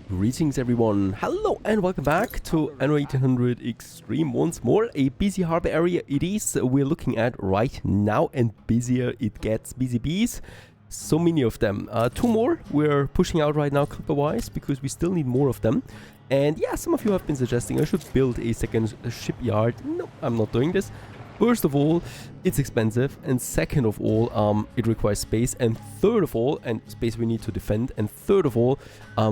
Greetings everyone, hello and welcome back to Anno 1800 Extreme once more. A busy harbor area it is we're looking at right now, and busier it gets, busy bees. So many of them. Two more we're pushing out right now clipper wise because we still need more of them. And yeah, some of you have been suggesting I should build a second shipyard. No, I'm not doing this. First of all, it's expensive, and second of all, it requires space, and third of all, and space we need to defend, and third of all,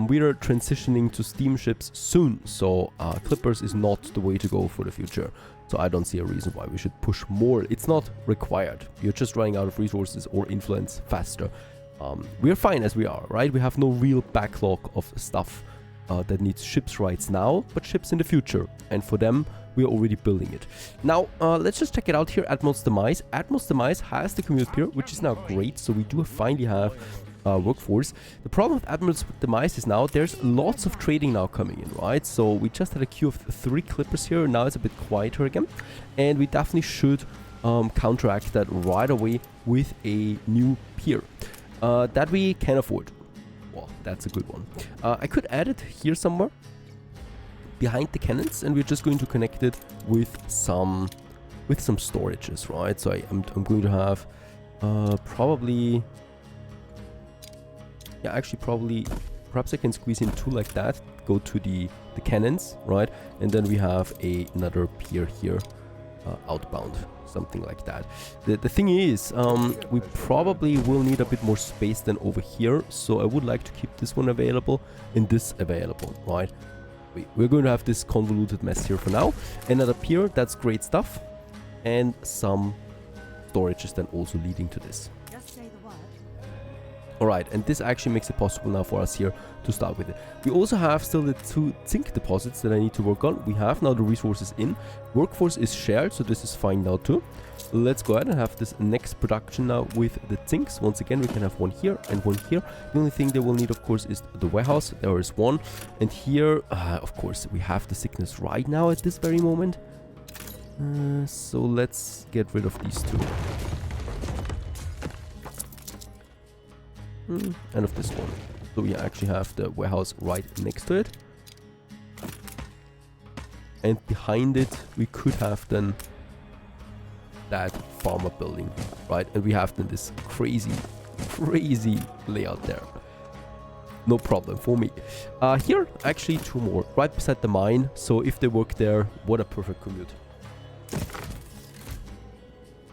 we are transitioning to steamships soon, so clippers is not the way to go for the future. So I don't see a reason why we should push more. It's not required. You're just running out of resources or influence faster. We're fine as we are, right? We have no real backlog of stuff that needs ships right now, but ships in the future, and for them, we are already building it. Now, let's just check it out here. Atmos Demise. Atmos Demise has the commute pier, which is now great. So we do finally have workforce. The problem with Atmos Demise is now there's lots of trading now coming in, right? So we just had a queue of 3 clippers here. Now it's a bit quieter again. And we definitely should counteract that right away with a new pier that we can afford. Well, that's a good one. I could add it here somewhere behind the cannons, and we're just going to connect it with some storages, right? So I'm going to have probably, yeah, actually probably, perhaps I can squeeze in 2 like that, go to the cannons, right? And then we have another pier here, outbound, something like that. The thing is, we probably will need a bit more space than over here, so I would like to keep this one available and this available, right? We're going to have this convoluted mess here for now. Another pier, that's great stuff. And some storages then also leading to this. Alright, and this actually makes it possible now for us here to start with it. We also have still the 2 zinc deposits that I need to work on. We have now the resources in. Workforce is shared, so this is fine now too. Let's go ahead and have this next production now with the zincs. Once again, we can have one here and one here. The only thing they will need, of course, is the warehouse. There is one. And here, of course, we have the sickness right now at this very moment. So let's get rid of these 2. And of this one. So we actually have the warehouse right next to it. And behind it, we could have then that farmer building, right? And we have then this crazy layout there. No problem for me. Here, actually 2 more, right beside the mine. So if they work there, what a perfect commute.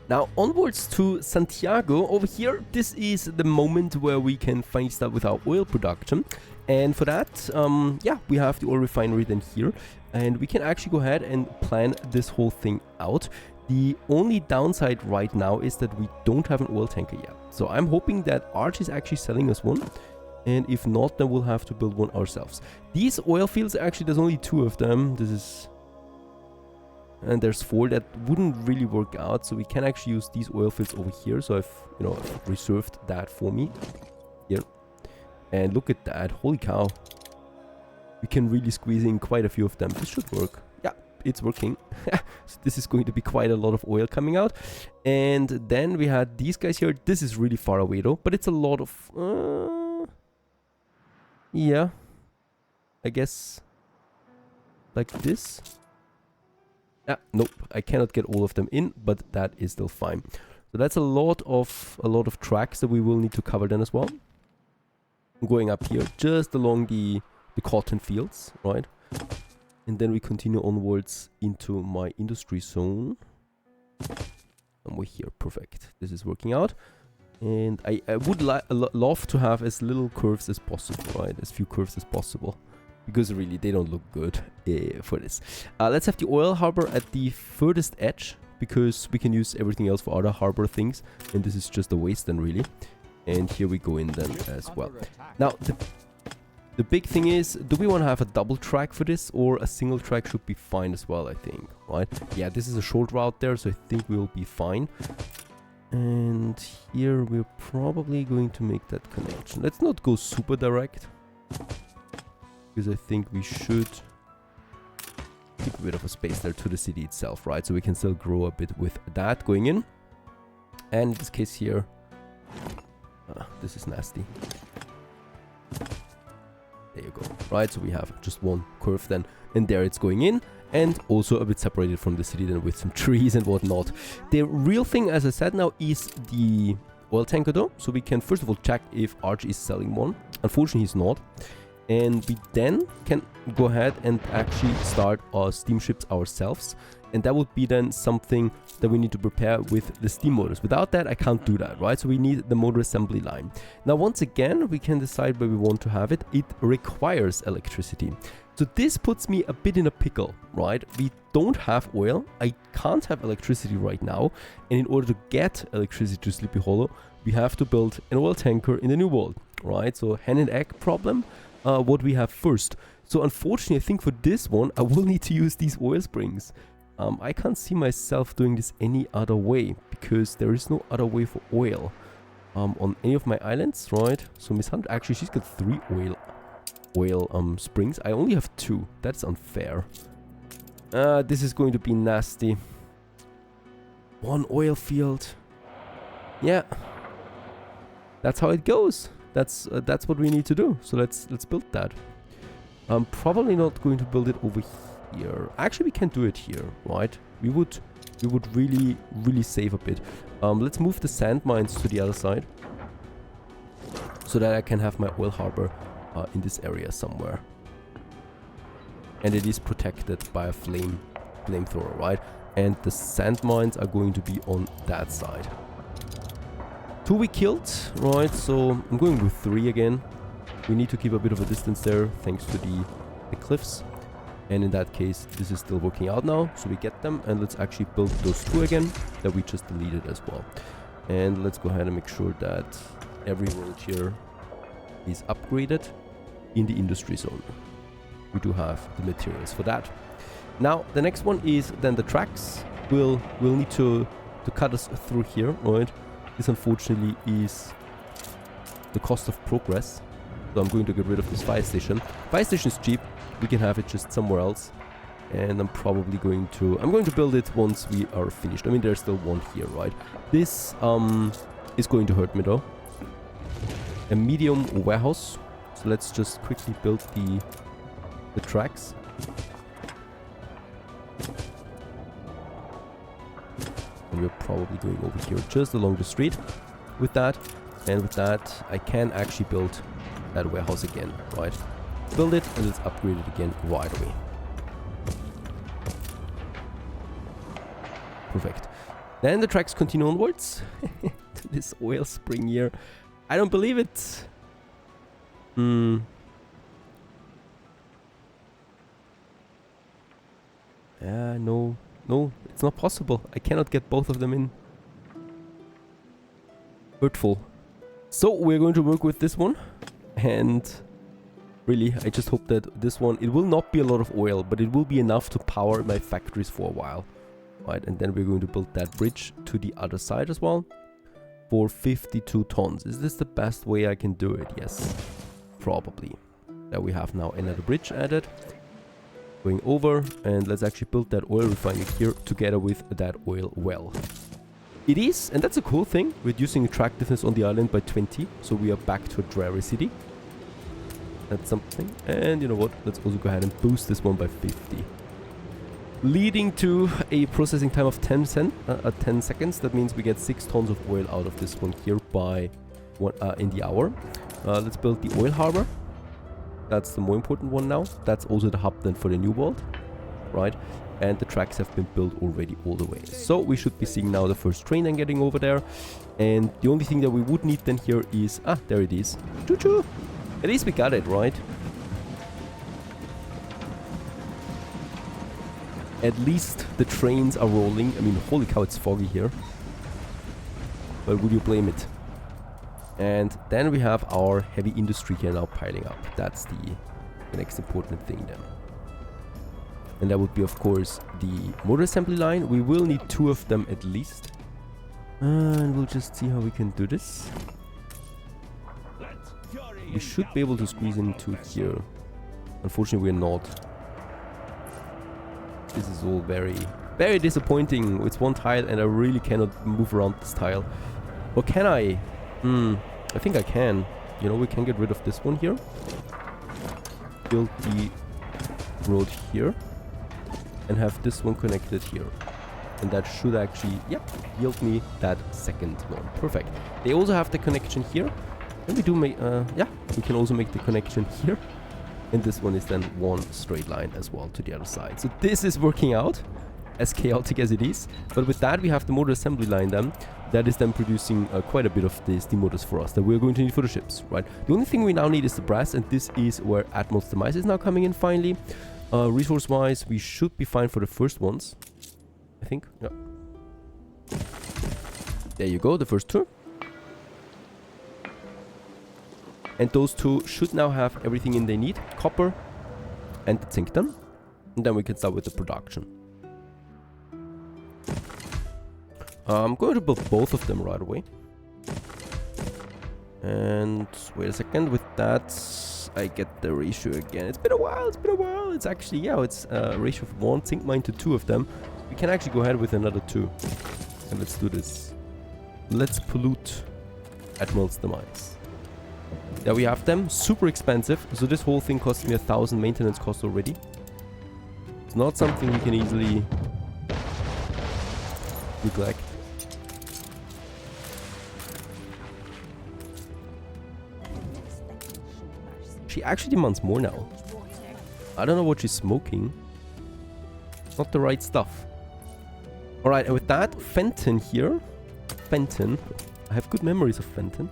Now, onwards to Santiago. Over here, this is the moment where we can finally start with our oil production. And for that, yeah, we have the oil refinery then here. And we can actually go ahead and plan this whole thing out. The only downside right now is that we don't have an oil tanker yet. So I'm hoping that Arch is actually selling us one. And if not, then we'll have to build one ourselves. These oil fields, actually, there's only 2 of them. This is... and there's 4 that wouldn't really work out, so we can actually use these oil fields over here. So I've, I've reserved that for me here. And look at that, holy cow. We can really squeeze in quite a few of them. This should work. Yeah, it's working. So this is going to be quite a lot of oil coming out. And then we had these guys here. This is really far away though, but it's a lot of... yeah, I guess like this. Nope, I cannot get all of them in, but that is still fine. So that's a lot of tracks that we will need to cover then as well. I'm going up here just along the cotton fields, right? And then we continue onwards into my industry zone. And we're here, perfect. This is working out. And I would love to have as little curves as possible, right? As few curves as possible. Because really, they don't look good for this. Let's have the oil harbor at the furthest edge, because we can use everything else for other harbor things. And this is just a waste then, really. And here we go in then as well. Now, the big thing is, do we want to have a double track for this, or a single track should be fine as well, I think, right? Yeah, this is a short route there, so I think we'll be fine. And here we're probably going to make that connection. Let's not go super direct, because I think we should keep a bit of a space there to the city itself, right? So we can still grow a bit with that going in. And in this case here, this is nasty. There you go, right? So we have just one curve then, and there it's going in, and also a bit separated from the city then with some trees and whatnot. The real thing, as I said now, is the oil tanker though. So we can first of all check if Arch is selling one. Unfortunately, he's not. And we then can go ahead and actually start our steamships ourselves. And that would be then something that we need to prepare with the steam motors. Without that, I can't do that, right? So we need the motor assembly line. Now, once again, we can decide where we want to have it. It requires electricity. So this puts me a bit in a pickle, right? We don't have oil. I can't have electricity right now. And in order to get electricity to Sleepy Hollow, we have to build an oil tanker in the New World, right? So hen and egg problem, what we have first. So unfortunately, I think for this one, I will need to use these oil springs. I can't see myself doing this any other way, because there is no other way for oil on any of my islands, right? So Miss Hunt, actually, she's got 3 oil springs. I only have 2. That's unfair. This is going to be nasty. 1 oil field. Yeah, that's how it goes. That's what we need to do. So let's build that. I'm probably not going to build it over here. Actually, we can do it here, right? We would really save a bit. Let's move the sand mines to the other side, so that I can have my oil harbor in this area somewhere. And it is protected by a flamethrower, right? And the sand mines are going to be on that side. 2 we killed, right? So I'm going with 3 again. We need to keep a bit of a distance there, thanks to the cliffs. And in that case, this is still working out now. So we get them, and let's actually build those 2 again that we just deleted as well. And let's go ahead and make sure that every road here is upgraded in the industry zone. We do have the materials for that. Now, the next one is then the tracks. We'll need to cut us through here, right? This unfortunately is the cost of progress. So I'm going to get rid of this fire station. Fire station is cheap. We can have it just somewhere else. And I'm probably going to build it once we are finished. I mean, there's still one here, right? This is going to hurt me though. A medium warehouse. So let's just quickly build the tracks. And we're probably going over here just along the street with that. And with that, I can actually build that warehouse again, right? Build it and let's upgrade it again right away. Perfect. Then the tracks continue onwards to this oil spring here. I don't believe it. Yeah, no, it's not possible. I cannot get both of them in. Hurtful. So we're going to work with this one, and really, I just hope that this one, it will not be a lot of oil, but it will be enough to power my factories for a while. Right, and then we're going to build that bridge to the other side as well for 52 tons. Is this the best way I can do it? Yes, probably. There we have now another bridge added. Going over, and let's actually build that oil refinery here together with that oil well. It is, and that's a cool thing, reducing attractiveness on the island by 20. So we are back to a dreary city. That's something. And you know what? Let's also go ahead and boost this one by 50. Leading to a processing time of 10 seconds. That means we get 6 tons of oil out of this one here by in the hour. Let's build the oil harbor. That's the more important one now. That's also the hub then for the New World, right? And the tracks have been built already all the way. So we should be seeing now the first train then getting over there. And the only thing that we would need then here is... Ah, there it is. Choo-choo! At least we got it, right? At least the trains are rolling. I mean, holy cow, it's foggy here. But would you blame it? And then we have our heavy industry here now piling up. That's the next important thing then. And that would be, of course, the motor assembly line. We will need 2 of them at least. And we'll just see how we can do this. We should be able to squeeze into here. Unfortunately, we're not. This is all very, very disappointing. It's one tile and I really cannot move around this tile. Or can I? I think I can. You know, we can get rid of this one here. build the road here and have this one connected here. And that should actually, yeah, yield me that second one. Perfect. They also have the connection here. And we do make, yeah, we can also make the connection here. And this one is then one straight line as well to the other side. So this is working out, as chaotic as it is. But with that, we have the motor assembly line then. That is then producing quite a bit of these motors for us that we're going to need for the ships, right? The only thing we now need is the brass, and this is where Atmo's demise is now coming in finally. Resource-wise, we should be fine for the first ones. I think, yeah. There you go, the first two. And those two should now have everything in they need. Copper and the zinc done. And then we can start with the production. I'm going to build both of them right away. And wait a second, with that I get the ratio again. It's been a while, It's actually, yeah, it's a ratio of 1 zinc mine to 2 of them. We can actually go ahead with another 2. And let's do this. Let's pollute Admiral's demise. There we have them, super expensive. So this whole thing costs me 1,000 maintenance cost already. It's not something we can easily neglect. She actually demands more now. I don't know what she's smoking. Not the right stuff. Alright, and with that, Fenton here. Fenton. I have good memories of Fenton.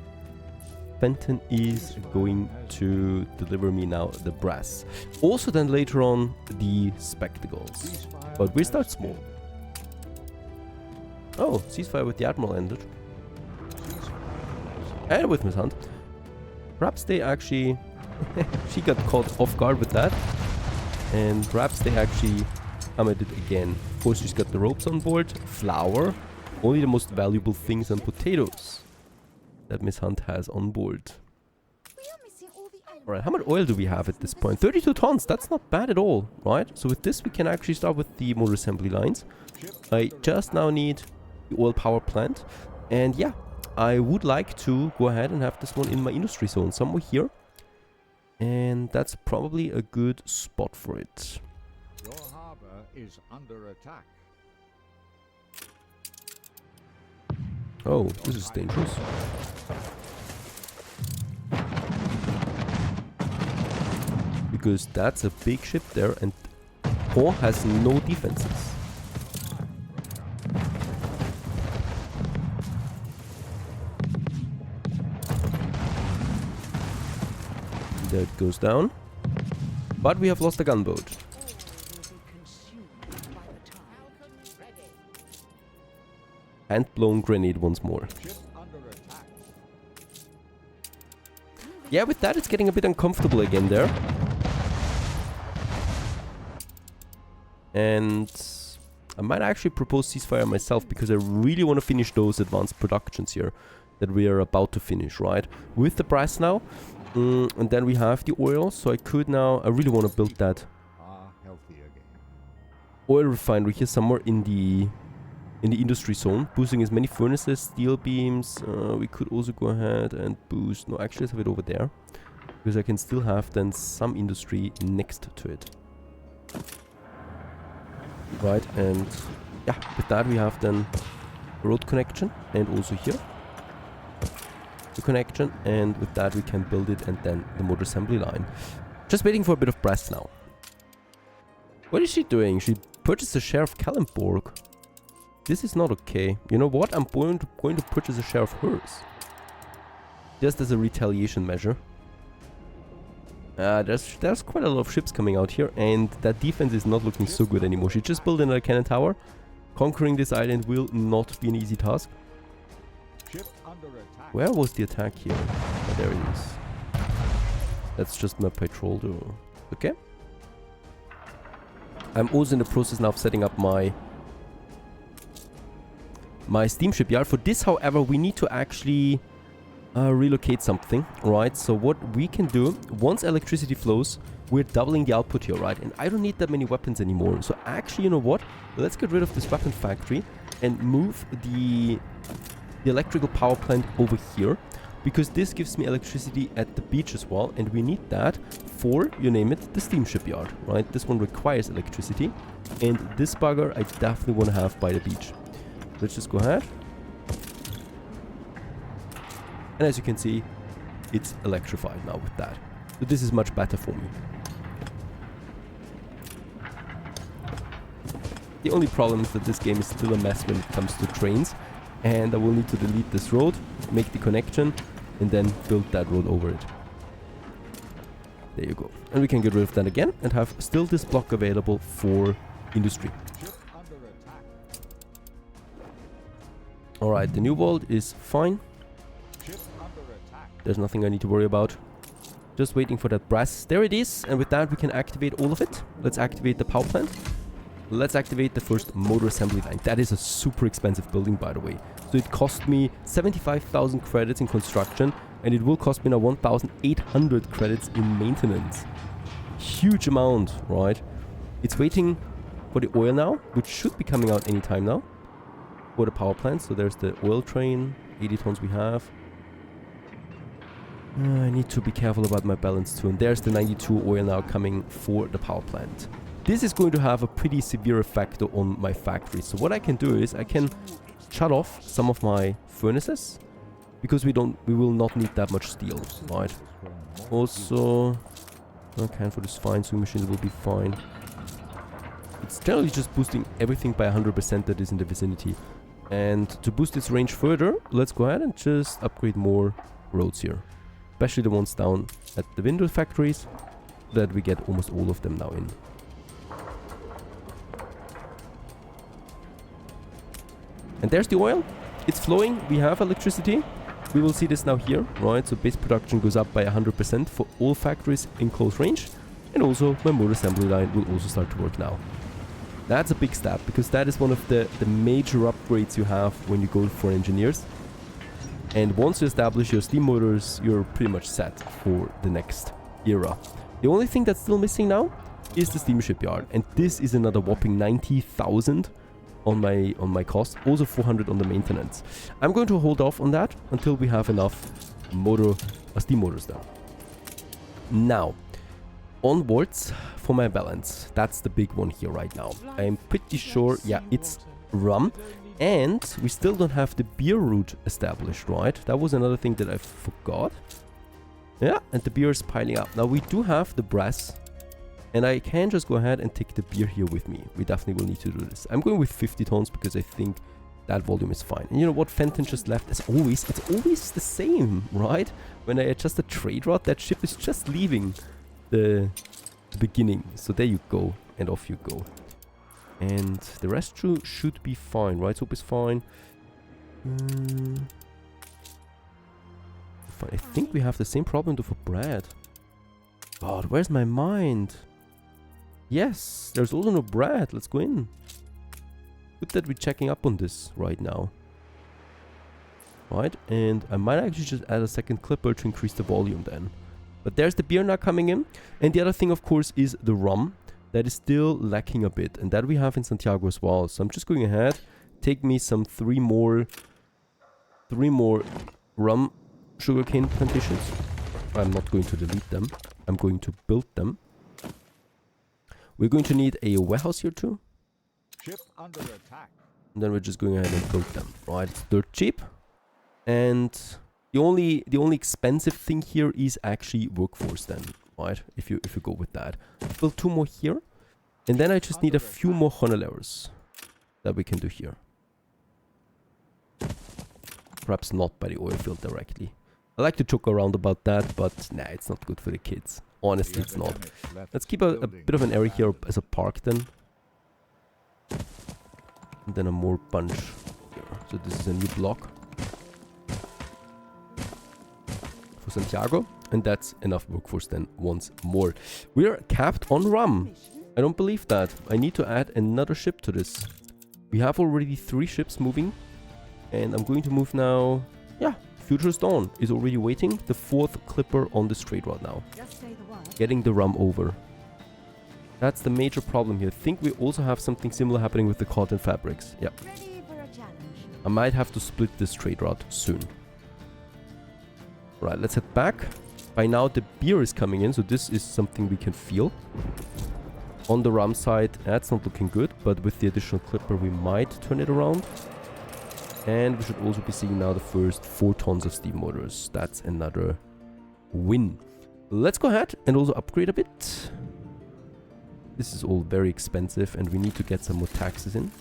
Fenton is going to deliver me now the brass. Also then later on the spectacles. But we start small. Oh, ceasefire with the Admiral ended. And with Miss Hunt. Perhaps they actually... she got caught off guard with that. And perhaps they actually hammered it again. Of course, she's got the ropes on board. Flour. Only the most valuable things and potatoes that Miss Hunt has on board. Alright, how much oil do we have at this point? 32 tons, that's not bad at all, right? So with this we can actually start with the motor assembly lines. I just now need the oil power plant. And yeah, I would like to go ahead and have this one in my industry zone, somewhere here. And that's probably a good spot for it. Your harbor is under attack. Oh, this is dangerous. Because that's a big ship there and Ho has no defenses. That goes down. But we have lost a gunboat. Hand-blown grenade once more. Yeah, with that it's getting a bit uncomfortable again there. And I might actually propose ceasefire myself because I really want to finish those advanced productions here that we are about to finish, right? With the brass now. And then we have the oil, so I could now... I really want to build that oil refinery here somewhere in the industry zone, boosting as many furnaces, steel beams. We could also go ahead and boost... No, actually let's have it over there, because I can still have then some industry next to it. Right, and yeah, with that we have then the road connection, and also here the connection, and with that we can build it, and then the motor assembly line. Just waiting for a bit of brass now. What is she doing? She purchased a share of Kallenborg. This is not okay. You know what? I'm going to purchase a share of hers. Just as a retaliation measure. There's quite a lot of ships coming out here, and that defense is not looking so good anymore. She just built another cannon tower. Conquering this island will not be an easy task. Where was the attack here? Oh, there it is. That's just my patrol though. Okay. I'm also in the process now of setting up my steam shipyard. For this, however, we need to actually relocate something, right? So what we can do, once electricity flows, we're doubling the output here, right? And I don't need that many weapons anymore. So actually, you know what? Let's get rid of this weapon factory and move the electrical power plant over here, because this gives me electricity at the beach as well, and we need that for, you name it, the steam shipyard, right? This one requires electricity, and this bugger I definitely want to have by the beach. Let's just go ahead. And as you can see, it's electrified now with that. So this is much better for me. The only problem is that this game is still a mess when it comes to trains, and I will need to delete this road, make the connection, and then build that road over it. There you go. And we can get rid of that again and have still this block available for industry. Alright, the new world is fine. There's nothing I need to worry about. Just waiting for that brass. There it is, and with that we can activate all of it. Let's activate the power plant. Let's activate the first motor assembly line. That is a super expensive building, by the way. So it cost me 75,000 credits in construction, and it will cost me now 1,800 credits in maintenance. Huge amount, right? It's waiting for the oil now, which should be coming out anytime now. For the power plant. So there's the oil train, 80 tons we have. I need to be careful about my balance too. And there's the 92 oil now coming for the power plant. This is going to have a pretty severe effect on my factory. So what I can do is I can shut off some of my furnaces, because we will not need that much steel, right? Also, okay, for this fine sewing machine will be fine. It's generally just boosting everything by 100% that is in the vicinity. And to boost its range further, let's go ahead and just upgrade more roads here. Especially the ones down at the window factories, so that we get almost all of them now in. And there's the oil. It's flowing. We have electricity. We will see this now here, right? So base production goes up by 100% for all factories in close range. And also my motor assembly line will also start to work now. That's a big step, because that is one of the major upgrades you have when you go for engineers. And once you establish your steam motors, you're pretty much set for the next era. The only thing that's still missing now is the steam shipyard. And this is another whopping 90,000 on my cost. Also 400 on the maintenance. I'm going to hold off on that until we have enough steam motors there. Now, onwards for my balance. That's the big one here right now. I'm pretty sure, yeah, it's rum. And we still don't have the beer route established, right? That was another thing that I forgot. Yeah, and the beer is piling up. Now we do have the brass, and I can just go ahead and take the beer here with me. We definitely will need to do this. I'm going with 50 tons because I think that volume is fine. And you know what Fenton just left? As always, it's always the same, right? When I adjust the trade route, that ship is just leaving the beginning. So there you go, and off you go. And the rest should be fine, right? Soap is fine. I think we have the same problem though for bread. God, where's my mind? Yes, there's also no bread. Let's go in. Good that we're checking up on this right now. Right, and I might actually just add a second clipper to increase the volume then. But there's the beer now coming in. And the other thing, of course, is the rum. That is still lacking a bit, and that we have in Santiago as well. So I'm just going ahead, take me some three more rum sugarcane plantations. I'm not going to delete them. I'm going to build them. We're going to need a warehouse here too. Ship under attack. And then we're just going ahead and build them. Right, it's dirt cheap. And the only expensive thing here is actually workforce then. Right, if you go with that. Build 2 more here. And then I just need a few more honolers that we can do here. Perhaps not by the oil field directly. I like to joke around about that, but nah, it's not good for the kids. Honestly, it's not. Let's keep a bit of an area here as a park then. And then a more bunch here. So this is a new block for Santiago. And that's enough workforce then once more. We are capped on rum. I don't believe that. I need to add another ship to this. We have already 3 ships moving. And I'm going to move now. Yeah, Future's Dawn is already waiting. The 4th clipper on this trade route now. Getting the rum over. That's the major problem here. I think we also have something similar happening with the cotton fabrics. Yeah. I might have to split this trade route soon. Right, let's head back. By now the beer is coming in, so this is something we can feel. On the ram side, that's not looking good, but with the additional clipper we might turn it around. And we should also be seeing now the first 4 tons of steam motors. That's another win. Let's go ahead and also upgrade a bit. This is all very expensive and we need to get some more taxes in.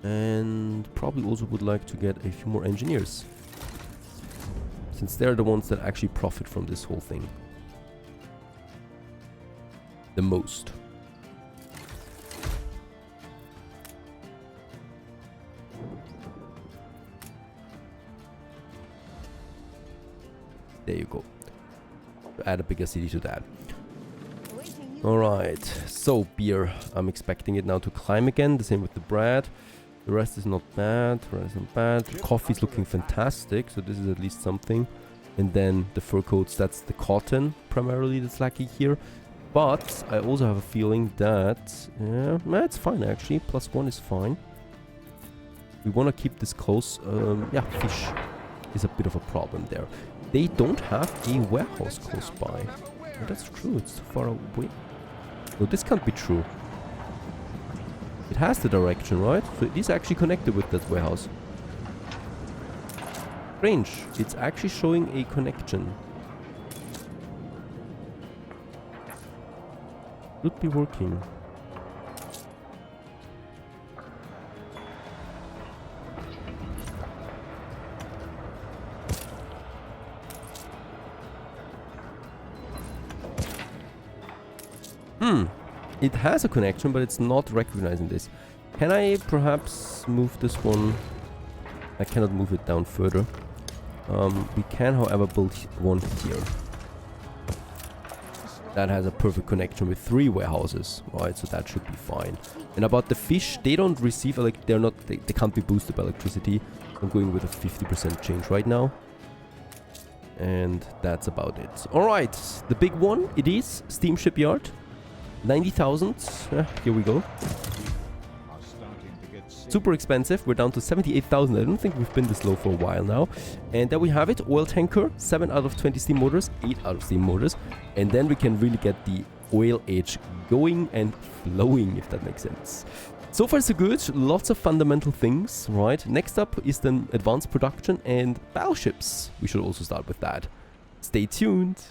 And probably also would like to get a few more engineers, since they're the ones that actually profit from this whole thing the most. There you go. Add a bigger city to that. Alright, so beer. I'm expecting it now to climb again. The same with the bread. The rest is not bad. The rest is not bad. The coffee is looking fantastic, so this is at least something. And then the fur coats, that's the cotton primarily that's lacking here. But I also have a feeling that, yeah, it's fine actually. +1 is fine. We want to keep this close. Yeah, fish is a bit of a problem there. They don't have a warehouse close by. Oh, that's true, it's too far away. No, this can't be true. It has the direction, right? So it is actually connected with that warehouse. Strange. It's actually showing a connection. Should be working. It has a connection, but it's not recognizing this. Can I perhaps move this one? I cannot move it down further. We can, however, build one here. That has a perfect connection with 3 warehouses, right? So that should be fine. And about the fish, they don't receive, like, they can't be boosted by electricity. I'm going with a 50% change right now. And that's about it. Alright, the big one, it is Steam Shipyard. 90,000. Here we go. Super expensive. We're down to 78,000. I don't think we've been this low for a while now. And there we have it. Oil tanker. 7 out of 20 steam motors. 8 out of steam motors. And then we can really get the oil age going and flowing, if that makes sense. So far so good. Lots of fundamental things, right? Next up is then advanced production and battleships. We should also start with that. Stay tuned.